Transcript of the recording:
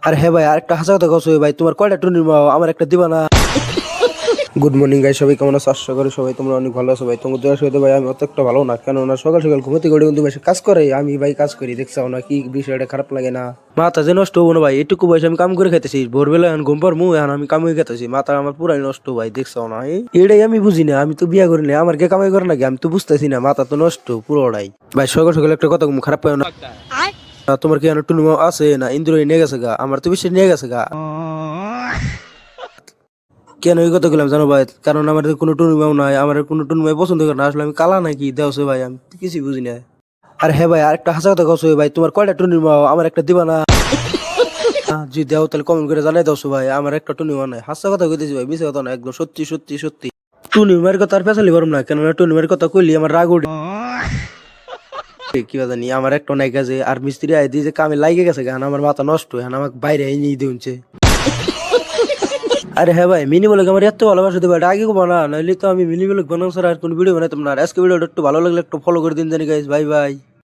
আরে হ্যাঁ ভাই, আরেকটা হাসা কথা কছো ভাই, তোমার কয়টা টুনির মা আমার একটা দিবা না? গুড মর্নিং গাইস, সবাই কেমন আছো? আশা করি সবাই তোমরা অনেক ভালো আছো ভাই। তোমার দোয়া সহিত ভাই আমি অত একটা ভালো না, কেননা সকাল সকাল ঘুমোতে গড়ে কিন্তু বেশি কাজ করে, আমি ভাই কাজ করি দেখছাও না, কি বিষয়টা খারাপ লাগে না? মাথা যে নষ্ট হবো না ভাই, এটুকু বয়সে আমি কাম করে খাইতেছি, ভোরবেলা এখন ঘুম পারমু, এখন আমি কামাই খাইতেছি, মাথা আমার পুরাই নষ্ট ভাই, দেখছাও না? এটাই আমি বুঝি না, আমি তো বিয়া করি না, আমার কে কামাই করে নাকি আমি তো বুঝতেছি না, মাথা তো নষ্ট পুরোটাই ভাই। সকাল সকাল একটা কথা খারাপ পাই না? তোমার কি টুনু আছে না ইন্দ্র নিয়ে গেছে গা, আমার তো বেশি নিয়ে গেছে গা। কেন এই কথা বললাম জানো ভাই? কারণ আমার কোনো টুনু নাই, আমার কোনো টুনু পছন্দ করে না, আসলে আমি কালা নাকি দেওছে ভাই, আমি তো কিছুই বুঝি না। আর হ্যাঁ ভাই, আরেকটা হাসা কথা কছো ভাই, তোমার কয়টা টুনির মা আমার একটা দিবা না? যদি দেও তাহলে কমেন্ট করে জানাই দাও ভাই, আমার একটা টুনি মা নাই, হাসা কথা কইতেছি ভাই, মিছা কথা না, একদম সত্যি সত্যি সত্যি। টুনি মায়ের কথা আর পেছালি পারম না, কেননা টুনি মায়ের কথা কইলি আমার রাগ উঠে। কি জানি আমার একটা নাই কাজে, আর মিস্ত্রি আই দিয়ে যে কামে লাগে গেছে গান, আমার মাথা নষ্ট, এখন আমাকে বাইরে নিয়ে দিচ্ছে। আরে হ্যাঁ ভাই, মিনি ব্লগ আমার এত ভালোবাসা দেবে, এটা আগে বানা, নাহলে তো আমি মিনি ব্লগ বানাবো ছাড়া আর কোনো ভিডিও বানাতাম না। আর আজকে ভিডিওটা একটু ভালো লাগলে একটু ফলো করে দিন জানি গাইস, বাই বাই।